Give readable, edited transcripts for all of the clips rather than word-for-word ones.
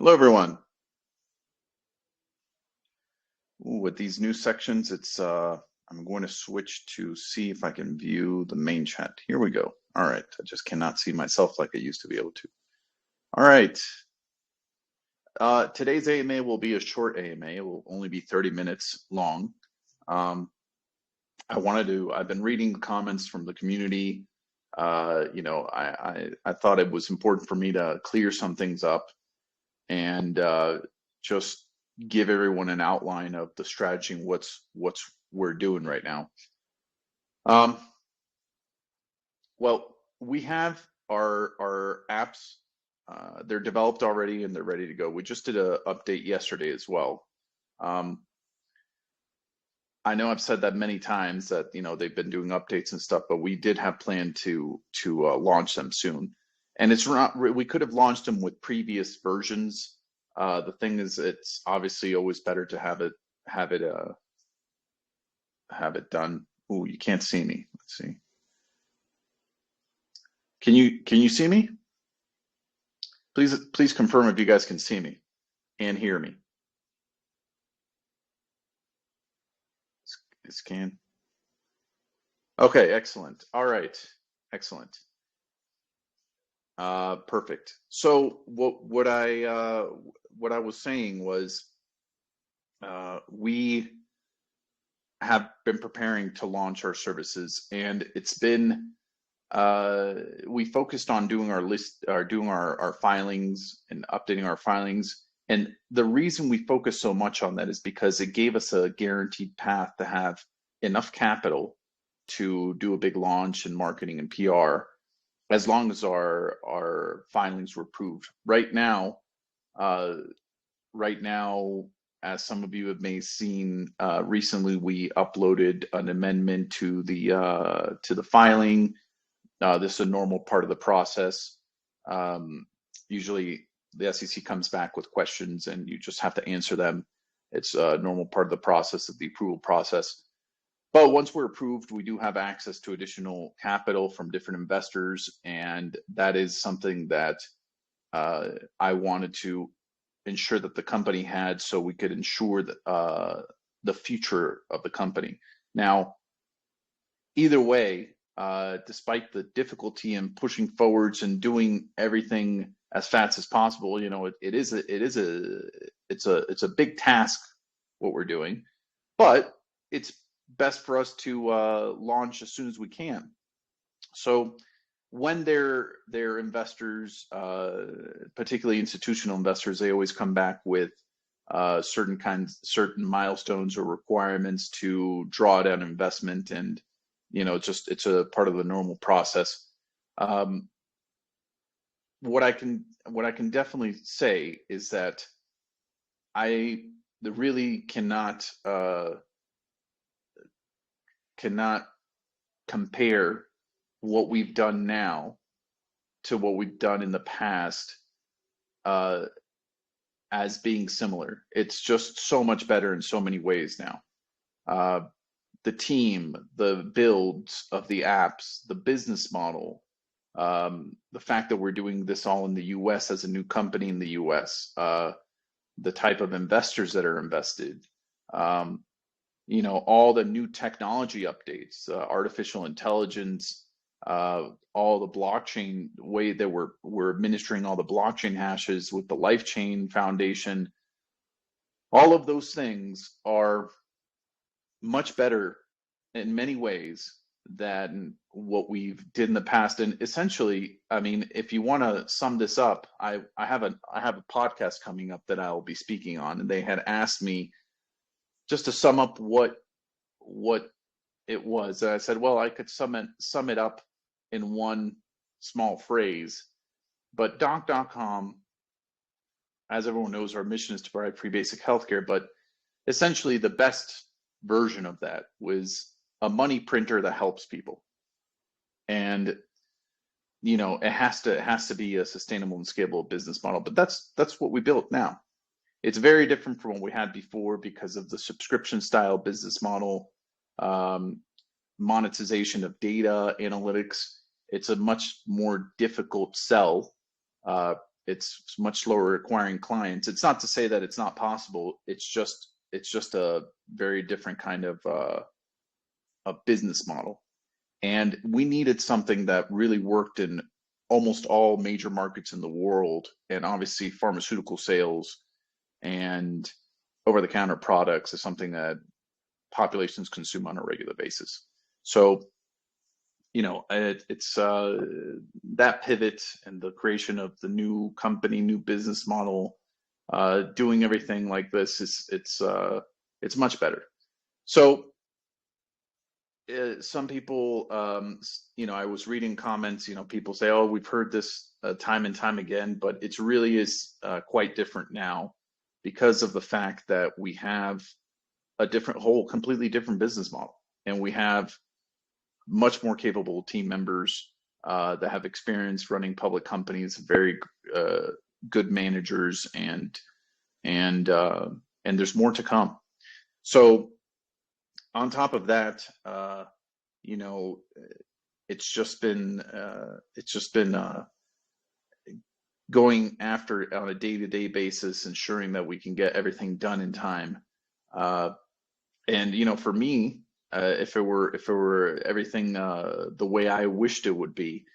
Hello, everyone. Ooh, with these new sections, I'm going to switch to see if I can view the main chat. Here we go. All right, I just cannot see myself like I used to be able to. All right. Today's AMA will be a short AMA. It will only be 30 minutes long. I've been reading the comments from the community. I thought it was important for me to clear some things up and just give everyone an outline of the strategy and what's we're doing right now. Well, we have our apps. They're developed already and they're ready to go. We just did an update yesterday as well. I know I've said that many times that they've been doing updates and stuff, but we did have planned to launch them soon. And it's not we could have launched them with previous versions. The thing is, it's obviously always better to have it done. Ooh, you can't see me. Let's see. Can you see me? Please confirm if you guys can see me and hear me. Scan. Okay, excellent. All right, excellent. Perfect. So what I was saying was we have been preparing to launch our services, and it's been we focused on doing our list, or doing our filings and updating our filings. And the reason we focus so much on that is because it gave us a guaranteed path to have enough capital to do a big launch in marketing and PR, as long as our filings were approved. Right now, as some of you have may seen, recently we uploaded an amendment to the filing. This is a normal part of the process. Usually the SEC comes back with questions and you just have to answer them. It's a normal part of the process, of the approval process. But once we're approved, we do have access to additional capital from different investors. And that is something that I wanted to ensure that the company had, so we could ensure that the future of the company. Now, either way, despite the difficulty in pushing forwards and doing everything as fast as possible, it's a big task what we're doing, but it's best for us to launch as soon as we can. So when they're investors, particularly institutional investors, they always come back with certain milestones or requirements to draw down investment, and it's a part of the normal process. What I can definitely say is that I really cannot compare what we've done now to what we've done in the past as being similar. It's just so much better in so many ways now. The team, the builds of the apps, the business model, the fact that we're doing this all in the US as a new company in the US, the type of investors that are invested, all the new technology updates, artificial intelligence, all the blockchain way that we're administering all the blockchain hashes with the LifeChain Foundation. All of those things are much better in many ways than what we've did in the past. And essentially, I mean, if you want to sum this up, I have a podcast coming up that I'll be speaking on, and they had asked me just to sum up what it was. And I said, well, I could sum it up in one small phrase. But Doc.com, as everyone knows, our mission is to provide free basic healthcare. But essentially, the best version of that was a money printer that helps people. And it has to be a sustainable and scalable business model. But that's what we built now. It's very different from what we had before because of the subscription style business model, monetization of data analytics. It's a much more difficult sell it's much slower acquiring clients. It's not to say that it's not possible. It's just a very different kind of a business model. And we needed something that really worked in almost all major markets in the world, and obviously pharmaceutical sales and over-the-counter products is something that populations consume on a regular basis. So, it's that pivot and the creation of the new company, new business model, doing everything like this is it's much better. So some people, I was reading comments, people say, oh, we've heard this time and time again, but it really is quite different now because of the fact that we have a completely different business model. And we have much more capable team members that have experience running public companies, very good managers, and there's more to come. So on top of that, it's just been going after on a day-to-day basis, ensuring that we can get everything done in time. And for me, if it were everything the way I wished it would be,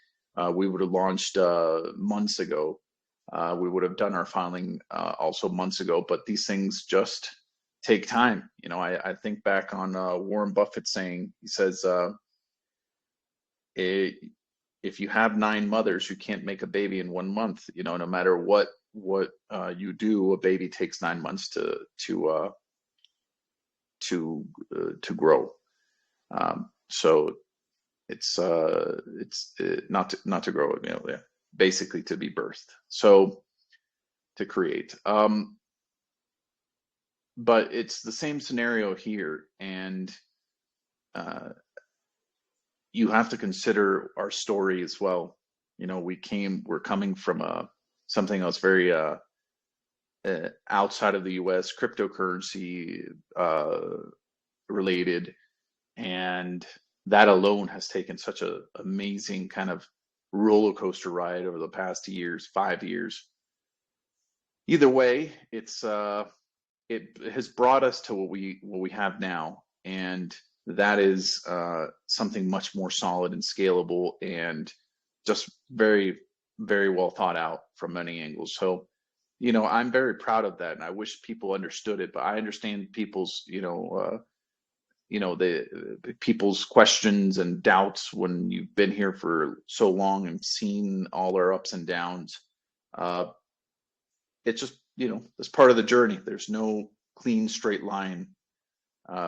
we would have launched months ago. We would have done our filing also months ago, but these things just take time. I think back on Warren Buffett saying, he says, if you have 9 mothers, you can't make a baby in 1 month. No matter what you do, a baby takes 9 months to grow. So it's not to grow, basically to be birthed. So to create. But it's the same scenario here, and you have to consider our story as well. We're coming from something else very outside of the US, cryptocurrency related, and that alone has taken such an amazing kind of roller coaster ride over the past 5 years. Either way, it has brought us to what we have now, and that is something much more solid and scalable, and just very, very well thought out from many angles. So, I'm very proud of that, and I wish people understood it. But I understand people's, the people's questions and doubts when you've been here for so long and seen all our ups and downs. It's just, it's part of the journey. There's no clean straight line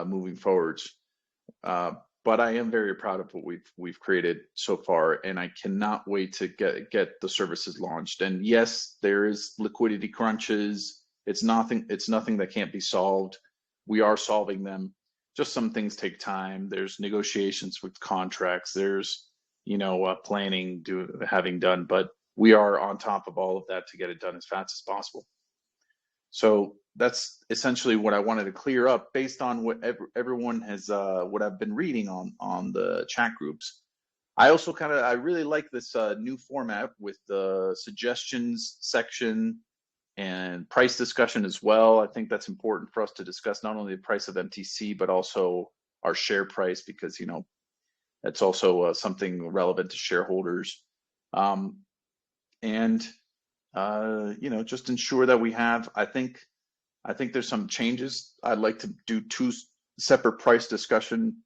moving forwards. But I am very proud of what we've created so far, and I cannot wait to get the services launched. And yes, there is liquidity crunches. It's nothing that can't be solved. We are solving them. Just some things take time. There's negotiations with contracts. There's planning having done, but we are on top of all of that to get it done as fast as possible. So that's essentially what I wanted to clear up based on what everyone has, what I've been reading on the chat groups. I also I really like this new format with the suggestions section and price discussion as well. I think that's important for us to discuss not only the price of MTC, but also our share price, because, that's also something relevant to shareholders. And just ensure that we have, I think there's some changes. I'd like to do 2 separate price discussion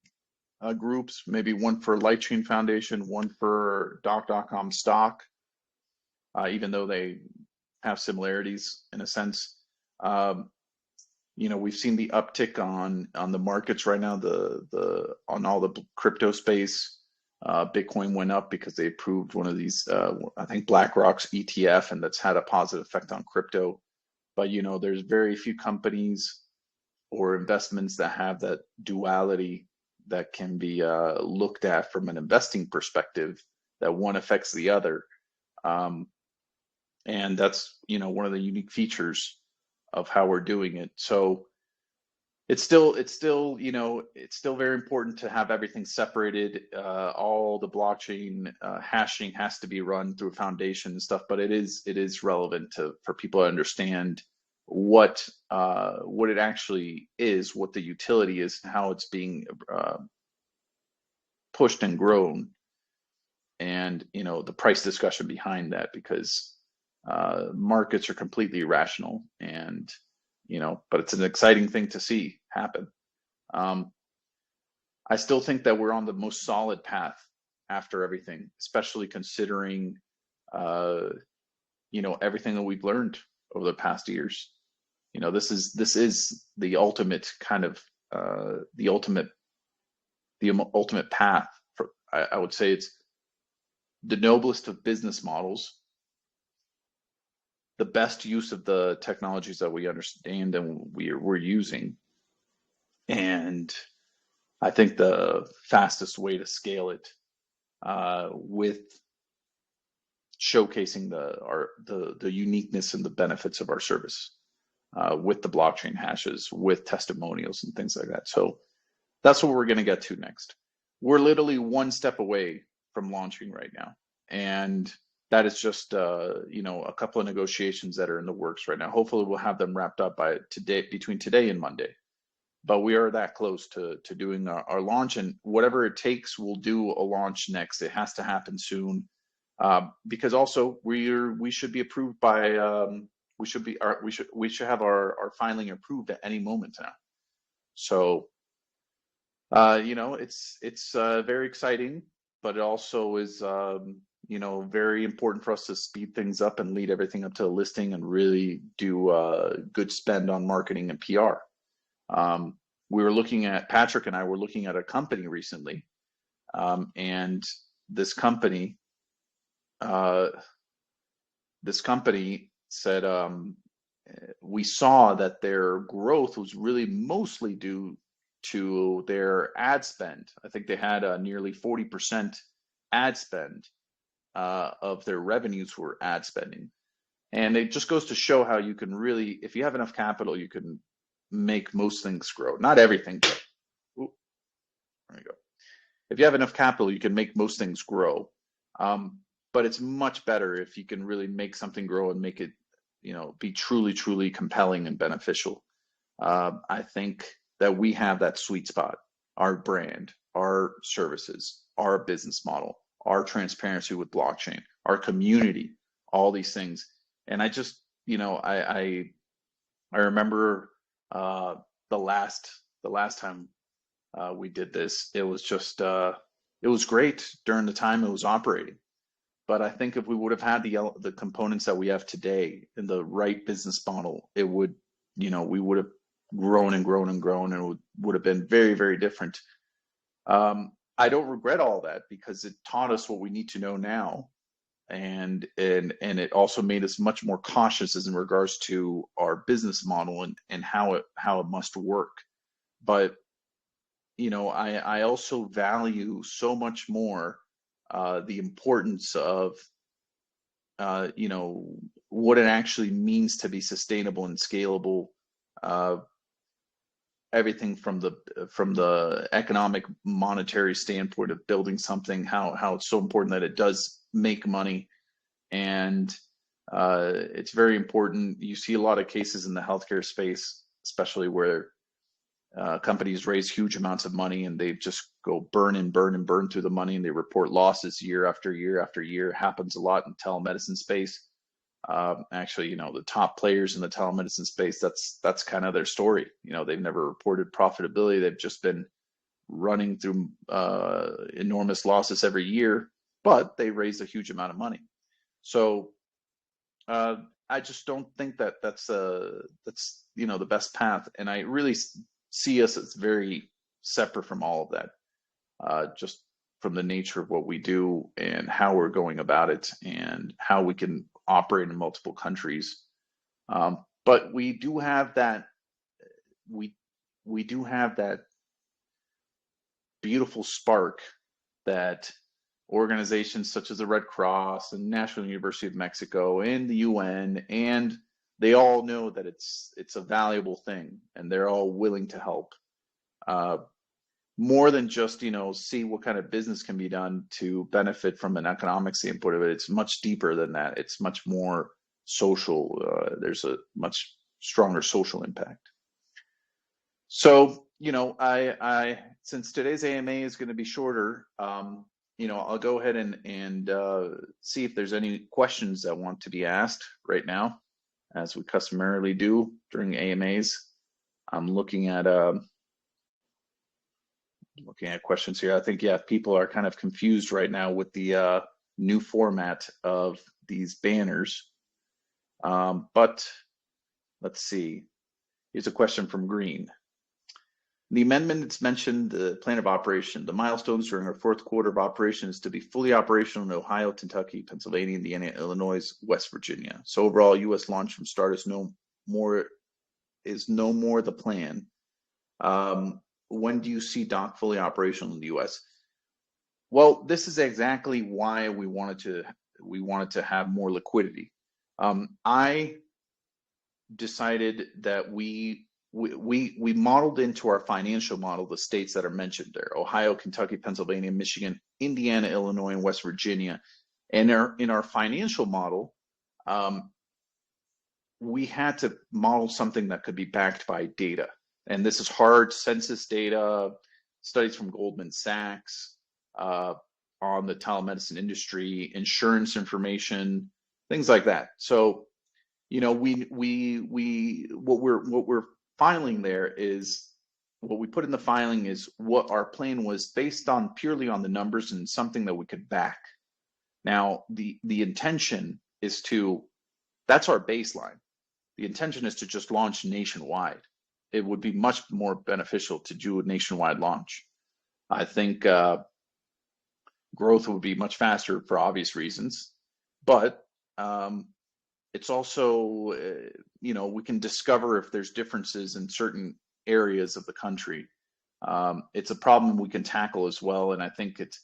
groups, maybe one for LightChain Foundation, one for Doc.com stock, even though they have similarities in a sense. We've seen the uptick on the markets right now, on all the crypto space. Bitcoin went up because they approved one of these, I think BlackRock's ETF, and that's had a positive effect on crypto. But there's very few companies or investments that have that duality that can be looked at from an investing perspective, that one affects the other. And that's one of the unique features of how we're doing it. So it's still, it's still very important to have everything separated. All the blockchain hashing has to be run through a foundation and stuff, but it is relevant for people to understand what it actually is, what the utility is, and how it's being pushed and grown, and the price discussion behind that, because markets are completely irrational, and but it's an exciting thing to see happen. um, I still think that we're on the most solid path after everything, especially considering uh, everything that we've learned over the past years. This is the ultimate kind of the ultimate path for, I would say it's the noblest of business models, the best use of the technologies that we understand and we're using, and I think the fastest way to scale it, with showcasing the uniqueness and the benefits of our service, with the blockchain hashes, with testimonials and things like that. So that's what we're going to get to next. We're literally one step away from launching right now, and that is just a couple of negotiations that are in the works right now. Hopefully, we'll have them wrapped up by today, between today and Monday. But we are that close to doing our launch, and whatever it takes, we'll do a launch next. It has to happen soon, because also we should be approved by we should have our filing approved at any moment now. So it's very exciting, but it also is very important for us to speed things up and lead everything up to a listing and really do good spend on marketing and PR. We were looking at Patrick and I were looking at a company recently, and this company uh, this company said, we saw that their growth was really mostly due to their ad spend. I think they had a nearly 40% ad spend of their revenues were ad spending. And it just goes to show how you can really, if you have enough capital, you can make most things grow. Not everything, but ooh, there you go. If you have enough capital, you can make most things grow. But it's much better if you can really make something grow and make it, be truly, truly compelling and beneficial. I think that we have that sweet spot, our brand, our services, our business model, our transparency with blockchain, our community, all these things. And I just, I remember the last time we did this, it was just it was great during the time it was operating. But I think if we would have had the components that we have today in the right business model, it would, we would have grown and grown and grown, and it would have been very, very different. I don't regret all that because it taught us what we need to know now, and it also made us much more cautious as in regards to our business model and how it must work. But I also value so much more the importance of what it actually means to be sustainable and scalable. Uh, Everything from the economic monetary standpoint of building something, how it's so important that it does make money, and it's very important. You see a lot of cases in the healthcare space, especially where companies raise huge amounts of money and they just go burn and burn and burn through the money, and they report losses year after year after year. It happens a lot in telemedicine space. Actually, the top players in the telemedicine space, that's kind of their story. They've never reported profitability. They've just been running through enormous losses every year, but they raised a huge amount of money. So uh, I just don't think that that's the best path, and I really see us as very separate from all of that, just from the nature of what we do and how we're going about it and how we can operate in multiple countries. But we we do have that beautiful spark that organizations such as the Red Cross and National University of Mexico and the UN and they all know that it's a valuable thing, and they're all willing to help. Uh, More than just, see what kind of business can be done to benefit from an economic standpoint of it. It's much deeper than that. It's much more social. There's a much stronger social impact. So, since today's AMA is going to be shorter, I'll go ahead and see if there's any questions that want to be asked right now, as we customarily do during AMAs. I'm looking at questions here. I think, yeah, people are kind of confused right now with the new format of these banners. But let's see. Here's a question from Green. The amendment, it's mentioned the plan of operation. The milestones during our fourth quarter of operation is to be fully operational in Ohio, Kentucky, Pennsylvania, Indiana, Illinois, West Virginia. So overall, U.S. launch from start is no more the plan. When do you see Dock fully operational in the U.S.? Well, this is exactly why we wanted to have more liquidity. I decided that we modeled into our financial model the states that are mentioned there: Ohio, Kentucky, Pennsylvania, Michigan, Indiana, Illinois, and West Virginia. And in our financial model, we had to model something that could be backed by data. And this is hard census data, studies from Goldman Sachs on the telemedicine industry, insurance information, things like that. So, what we're filing there is, what we put in the filing is what our plan was based on, purely on the numbers and something that we could back. Now, the intention is that's our baseline. The intention is to just launch nationwide. It would be much more beneficial to do a nationwide launch. I think growth would be much faster for obvious reasons, but it's also, we can discover if there's differences in certain areas of the country. It's a problem we can tackle as well, and I think it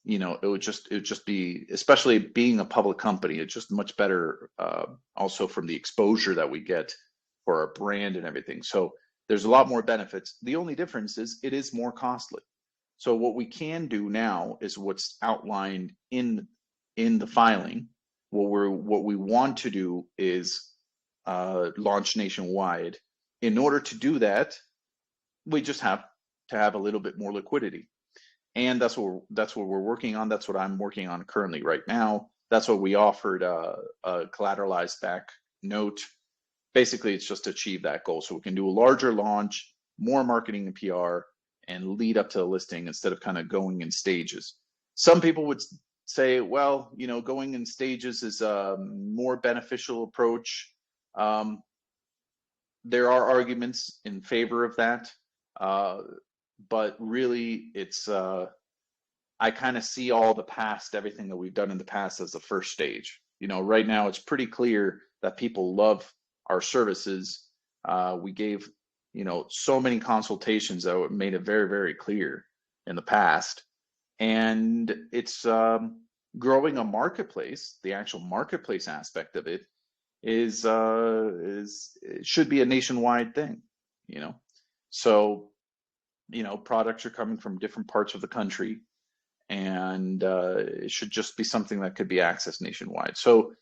would just be, especially being a public company, it's just much better, also from the exposure that we get for our brand and everything. So there's a lot more benefits. The only difference is it is more costly. So what we can do now is what's outlined in the filing. What we want to do is launch nationwide. In order to do that, we just have to have a little bit more liquidity, and that's what we're working on. That's what I'm working on currently right now. That's what we offered a collateralized back note. Basically, it's just to achieve that goal, so we can do a larger launch, more marketing and PR, and lead up to the listing instead of kind of going in stages. Some people would say, well, going in stages is a more beneficial approach. There are arguments in favor of that, but really, it's I kind of see everything that we've done in the past as the first stage. Right now, it's pretty clear that people love our services. We gave, so many consultations that made it very, very clear in the past. And it's growing a marketplace. The actual marketplace aspect of it it should be a nationwide thing, So, products are coming from different parts of the country, and it should just be something that could be accessed nationwide. So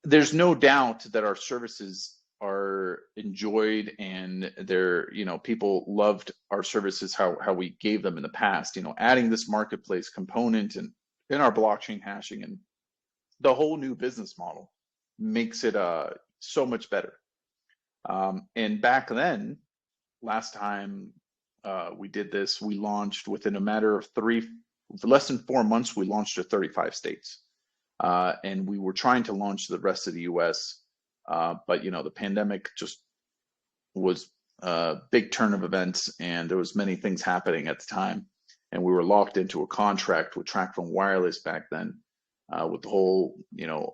there's no doubt that our services are enjoyed, and people loved our services, how we gave them in the past. Adding this marketplace component and in our blockchain hashing and the whole new business model makes it so much better. And back then, last time we did this, we launched within a matter of less than 4 months, we launched to 35 states. And we were trying to launch the rest of the US, but the pandemic just was a big turn of events, and there was many things happening at the time, and we were locked into a contract with TracFone Wireless back then, with the whole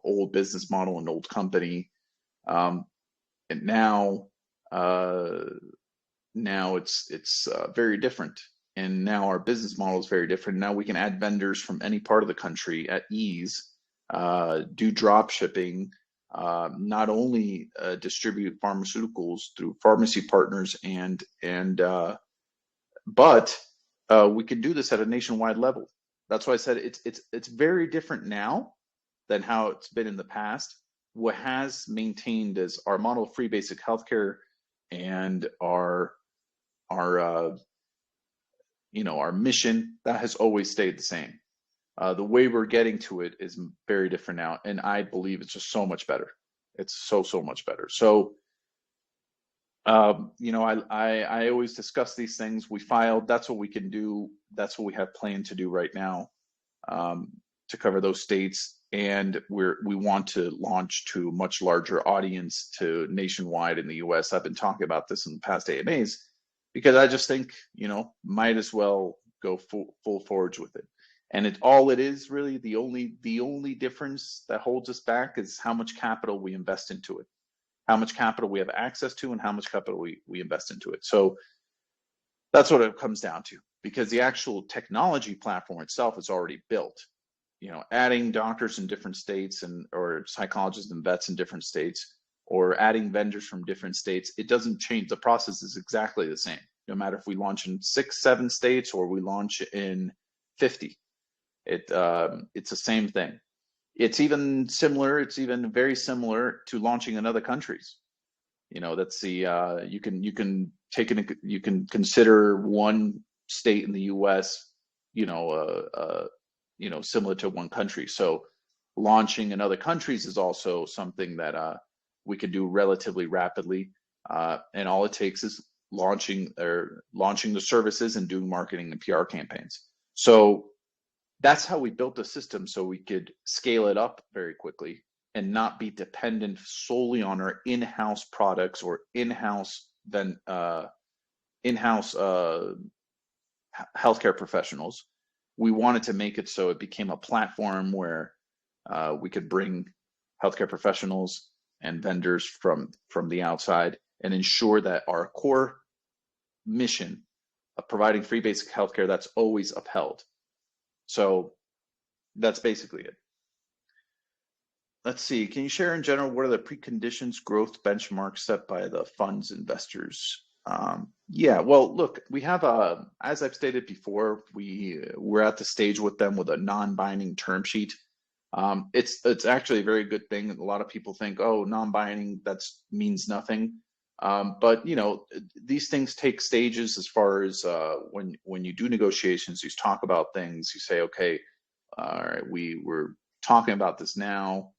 old business model and old company, and now it's very different. And now our business model is very different. Now we can add vendors from any part of the country at ease. do drop shipping, not only distribute pharmaceuticals through pharmacy partners but we can do this at a nationwide level. That's why I said it's very different now than how it's been in the past. What has maintained is our model of free basic healthcare and our our mission that has always stayed the same. The way we're getting to it is very different now, and I believe it's just so much better. It's so much better. So, I always discuss these things. We filed. That's what we can do. That's what we have planned to do right now, to cover those states, and we want to launch to a much larger audience, to nationwide in the U.S. I've been talking about this in the past AMAs because I just think might as well go full forge with it. And all it is really, the only difference that holds us back is how much capital we invest into it, how much capital we have access to, and how much capital we invest into it. So that's what it comes down to, because the actual technology platform itself is already built. Adding doctors in different states or psychologists and vets in different states, or adding vendors from different states, it doesn't change. The process is exactly the same, no matter if we launch in 6, 7 states or we launch in 50. It's the same thing. It's even similar. It's even very similar to launching in other countries. That's the you can consider one state in the U.S. Similar to one country. So launching in other countries is also something that we can do relatively rapidly, and all it takes is launching the services and doing marketing and PR campaigns. So that's how we built the system, so we could scale it up very quickly and not be dependent solely on our in-house products or in-house healthcare professionals. We wanted to make it so it became a platform where we could bring healthcare professionals and vendors from the outside and ensure that our core mission of providing free basic healthcare, that's always upheld. So that's basically it. Let's see. Can you share in general what are the preconditions, growth benchmarks set by the fund's investors? Yeah, well, look, we have as I've stated before, we're at the stage with them with a non-binding term sheet. It's actually a very good thing. A lot of people think, oh, non-binding, that means nothing. But these things take stages as far as when you do negotiations, you talk about things, you say, okay, all right, we're talking about this now.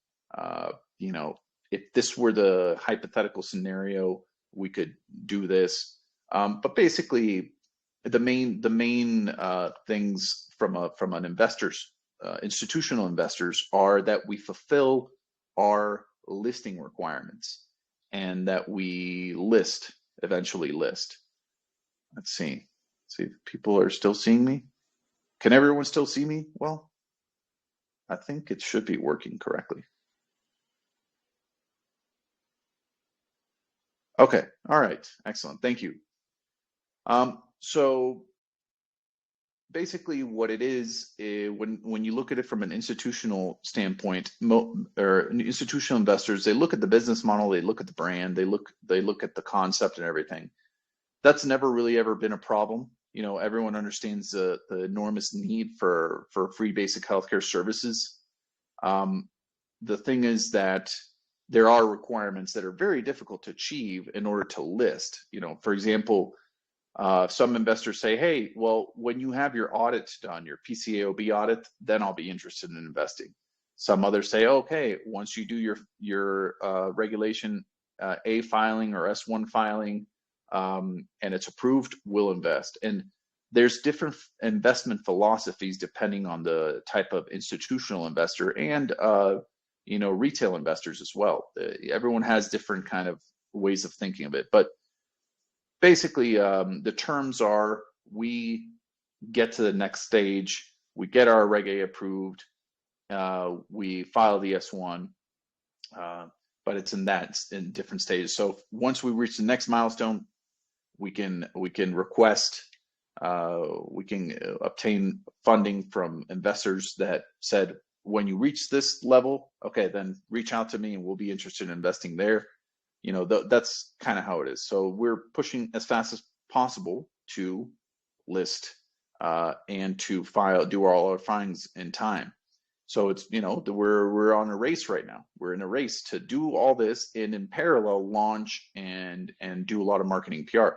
If this were the hypothetical scenario, we could do this. But basically, the main things from an investor's institutional investors are that we fulfill our listing requirements and that we eventually list. Let's see if people are still seeing me. Can everyone still see me? Well, I think it should be working correctly. Okay, all right, excellent, thank you. So basically what it is, when you look at it from an institutional standpoint, or institutional investors, they look at the business model, they look at the brand, they look at the concept and everything. That's never really ever been a problem. Everyone understands the enormous need for free basic healthcare services. The thing is that there are requirements that are very difficult to achieve in order to list. For example, some investors say, hey, well, when you have your audits done, your PCAOB audit, then I'll be interested in investing. Some others say, okay, once you do your regulation A filing or S1 filing, and it's approved, we'll invest. And there's different investment philosophies depending on the type of institutional investor and retail investors as well. Everyone has different kind of ways of thinking of it, but basically the terms are, we get to the next stage, we get our Reg A approved, we file the S1, but it's in different stages. So once we reach the next milestone, we can request, we can obtain funding from investors that said, when you reach this level, okay, then reach out to me and we'll be interested in investing there. That's kind of how it is. So we're pushing as fast as possible to list and to do all our filings in time. So it's, we're on a race right now. We're in a race to do all this and in parallel launch and do a lot of marketing PR.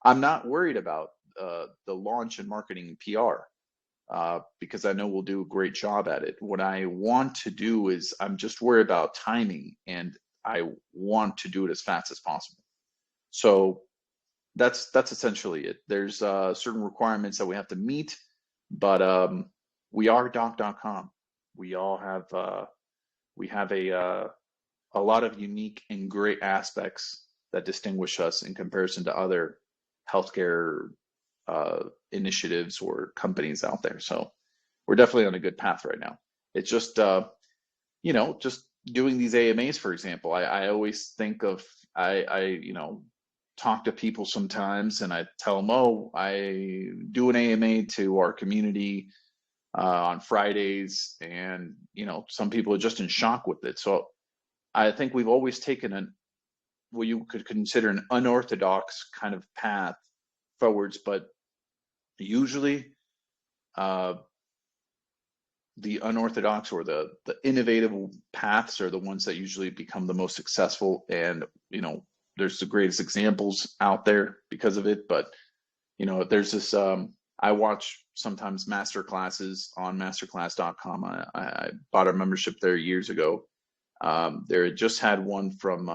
I'm not worried about the launch and marketing PR because I know we'll do a great job at it. What I want to do is I'm just worried about timing, and I want to do it as fast as possible. So that's essentially it. There's certain requirements that we have to meet, but we are doc.com. We all have we have a lot of unique and great aspects that distinguish us in comparison to other healthcare initiatives or companies out there. So we're definitely on a good path right now. It's just just doing these AMAs, for example. I always think of I talk to people sometimes and I tell them, oh, I do an AMA to our community on Fridays, and some people are just in shock with it. So I think we've always taken what you could consider an unorthodox kind of path forwards, but usually the unorthodox or the innovative paths are the ones that usually become the most successful. And there's the greatest examples out there because of it. But there's this I watch sometimes master classes on masterclass.com. I bought a membership there years ago. There just had one from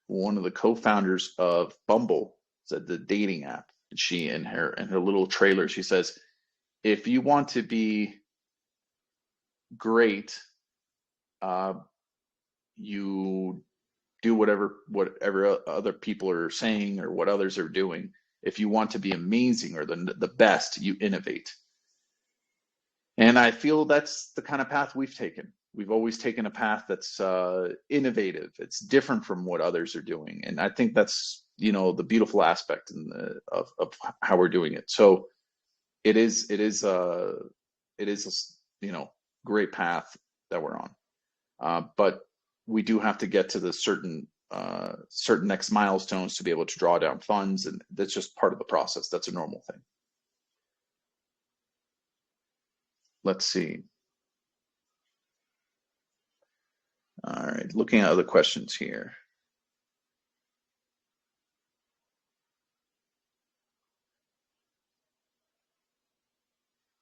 one of the co-founders of Bumble, said the dating app. And she in her little trailer, she says, if you want to be great, you do whatever other people are saying or what others are doing. If you want to be amazing or the best, you innovate. And I feel that's the kind of path we've taken. We've always taken a path that's innovative. It's different from what others are doing, and I think that's the beautiful aspect of how we're doing it. So it is a great path that we're on, but we do have to get to the certain next milestones to be able to draw down funds, and that's just part of the process. That's a normal thing. Let's see. All right, looking at other questions here.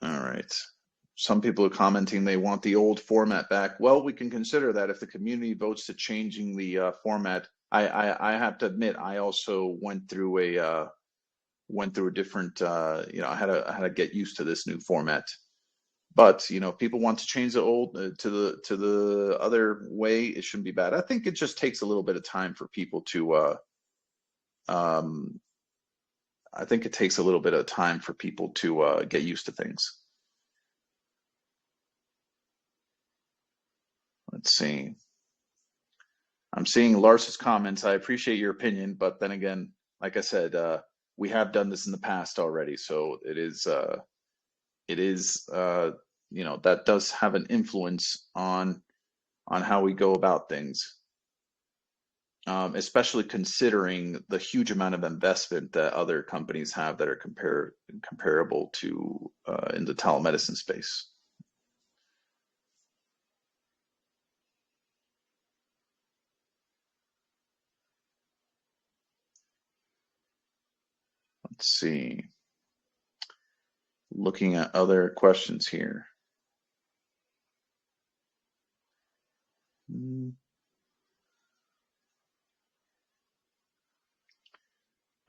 All right. Some people are commenting they want the old format back. Well, we can consider that if the community votes to changing the format. I have to admit, I also went through a different. I had to get used to this new format. But if people want to change the old to the other way, it shouldn't be bad. I think it just takes a little bit of time for people to. I think it takes a little bit of time for people to get used to things. Let's see. I'm seeing Lars's comments. I appreciate your opinion, but then again, like I said, we have done this in the past already, so it is that does have an influence on how we go about things, especially considering the huge amount of investment that other companies have that are comparable to in the telemedicine space. Let's see. Looking at other questions here.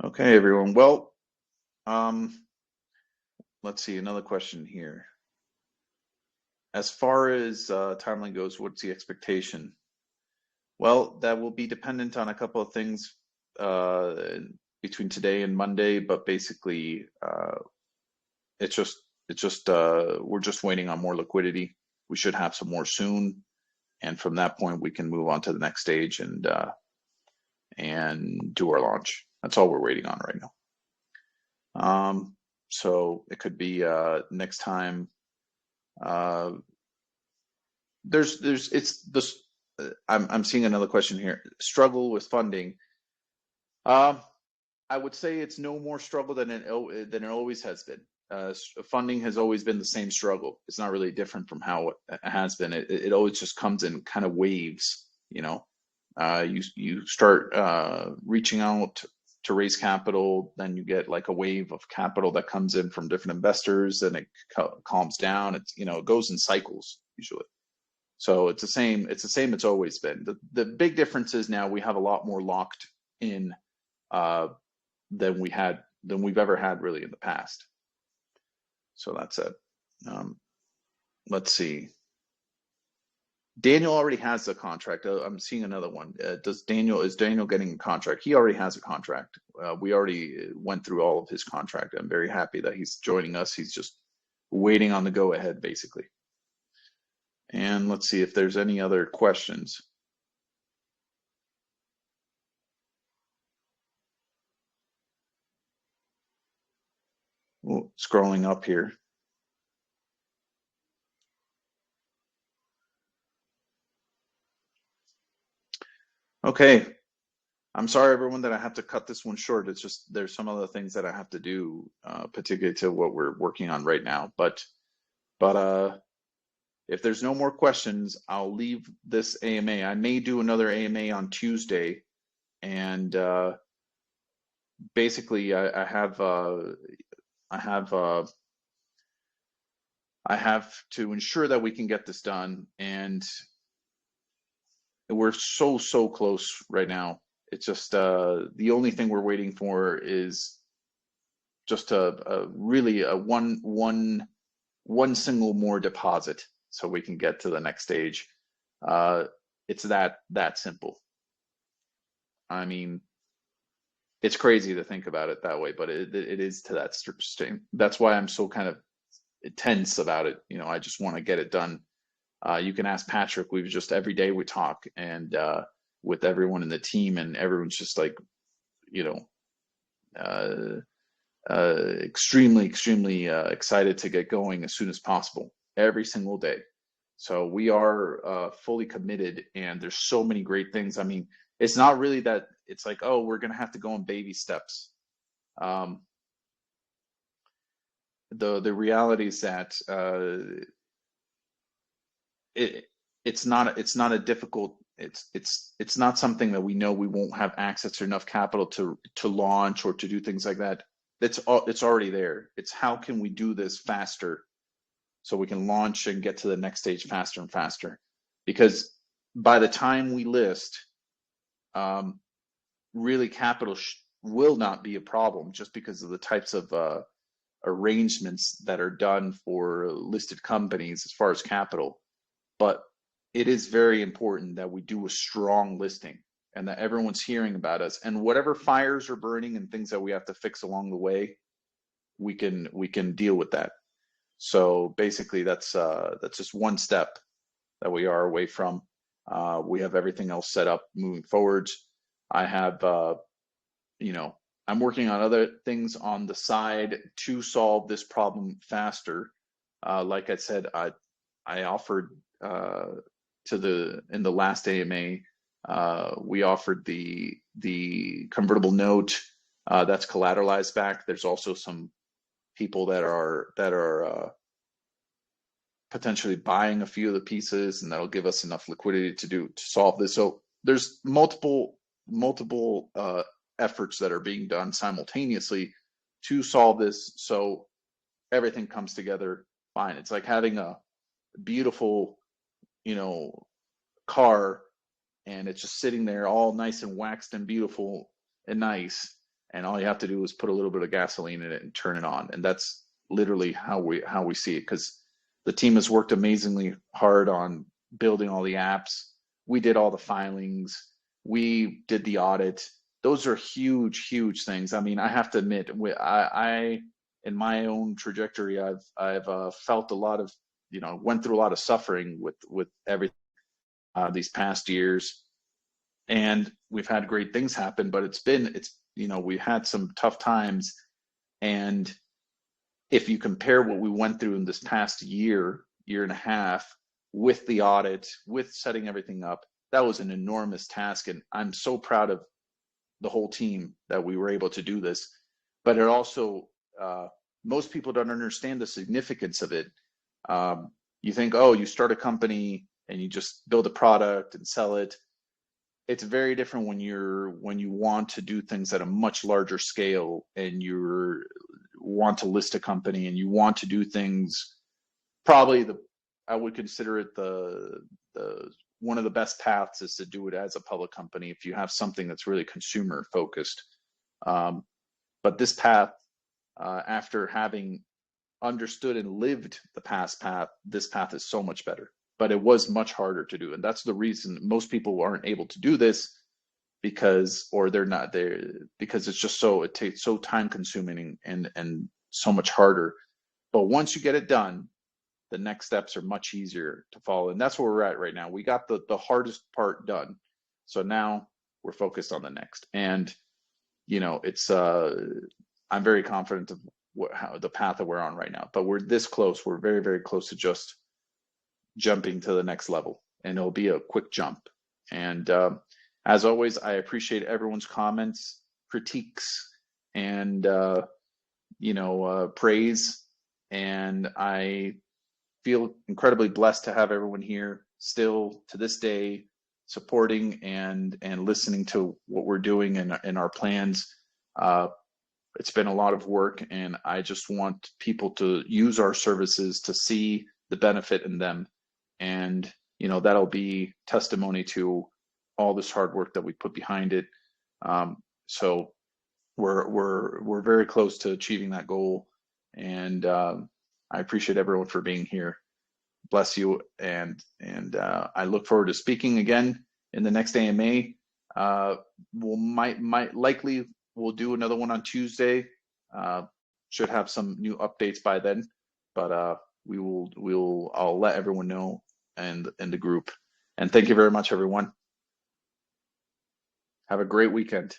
Okay, everyone. Well, let's see, another question here. As far as timeline goes, what's the expectation? Well, that will be dependent on a couple of things between today and Monday, but basically it's just we're just waiting on more liquidity. We should have some more soon, and from that point we can move on to the next stage and do our launch. That's all we're waiting on right now. So it could be next time Uh, it's this. I'm seeing another question here. Struggle with funding. Um, I would say it's no more struggle than it always has been. Funding has always been the same struggle. It's not really different from how it has been. It always just comes in kind of waves. You start reaching out to raise capital, then you get like a wave of capital that comes in from different investors, and it calms down. It goes in cycles usually. So it's the same. It's the same. It's always been. The big difference is now we have a lot more locked in uh, than we've ever had really in the past. So that's it. Um, let's see. Daniel already has a contract. I'm seeing another one. Is Daniel getting a contract? He already has a contract. We already went through all of his contract. I'm very happy that he's joining us. He's just waiting on the go ahead, basically. And let's see if there's any other questions. Well, scrolling up here. Okay. I'm sorry, everyone, that I have to cut this one short. It's just there's some other things that I have to do, particularly to what we're working on right now. But if there's no more questions, I'll leave this AMA. I may do another AMA on Tuesday, and basically, I have to ensure that we can get this done, and we're so close right now. It's just the only thing we're waiting for is just really a one single more deposit, so we can get to the next stage. It's that simple. I mean, it's crazy to think about it that way, but it is to that extent. That's why I'm so kind of tense about it. I just want to get it done. You can ask Patrick. We've just every day we talk, and with everyone in the team, and everyone's just like, you know, extremely excited to get going as soon as possible, every single day. So we are fully committed, and there's so many great things. I mean, it's not really that it's like, oh, we're gonna have to go in baby steps. Um, the reality is that it it's not a difficult it's not something that we know we won't have access to enough capital to launch or to do things like that. It's already there. It's how can we do this faster so we can launch and get to the next stage faster and faster. Because by the time we list, um, really capital will not be a problem, just because of the types of arrangements that are done for listed companies as far as capital. But it is very important that we do a strong listing and that everyone's hearing about us, and whatever fires are burning and things that we have to fix along the way, we can deal with that. So basically that's just one step that we are away from. We have everything else set up moving forwards. I have you know, I'm working on other things on the side to solve this problem faster. Like I said, I offered in the last AMA, we offered the convertible note that's collateralized back. There's also some people that are potentially buying a few of the pieces, and that'll give us enough liquidity to solve this. So there's multiple efforts that are being done simultaneously to solve this, so everything comes together fine. It's like having a beautiful, car, and it's just sitting there all nice and waxed and beautiful and nice, and all you have to do is put a little bit of gasoline in it and turn it on. And that's literally how we see it, because the team has worked amazingly hard on building all the apps. We did all the filings, we did the audit. Those are huge things. I mean, I have to admit, I in my own trajectory, I've felt a lot of, went through a lot of suffering with everything these past years, and we've had great things happen, but we had some tough times. And if you compare what we went through in this past year year and a half with the audit, with setting everything up. That was an enormous task, and I'm so proud of the whole team that we were able to do this. But it also, most people don't understand the significance of it. You think, oh, you start a company and you just build a product and sell it. It's very different when you want to do things at a much larger scale, and you want to list a company and you want to do things. Probably I would consider it the one of the best paths is to do it as a public company if you have something that's really consumer focused. But this path, after having understood and lived the past path, this path is so much better. But it was much harder to do, and that's the reason most people aren't able to do this, because they're not there because it takes so time consuming and so much harder. But once you get it done, the next steps are much easier to follow, and that's where we're at right now. We got the hardest part done, so now we're focused on the next. And it's I'm very confident of how the path that we're on right now. But we're this close. We're very, very close to just jumping to the next level, and it'll be a quick jump. And as always, I appreciate everyone's comments, critiques, and praise. And I feel incredibly blessed to have everyone here still to this day, supporting and listening to what we're doing and our plans. It's been a lot of work, and I just want people to use our services to see the benefit in them. And that'll be testimony to all this hard work that we put behind it. So we're very close to achieving that goal. And I appreciate everyone for being here. Bless you, and I look forward to speaking again in the next AMA. We'll do another one on Tuesday. Should have some new updates by then, but I'll let everyone know and the group. And thank you very much, everyone. Have a great weekend.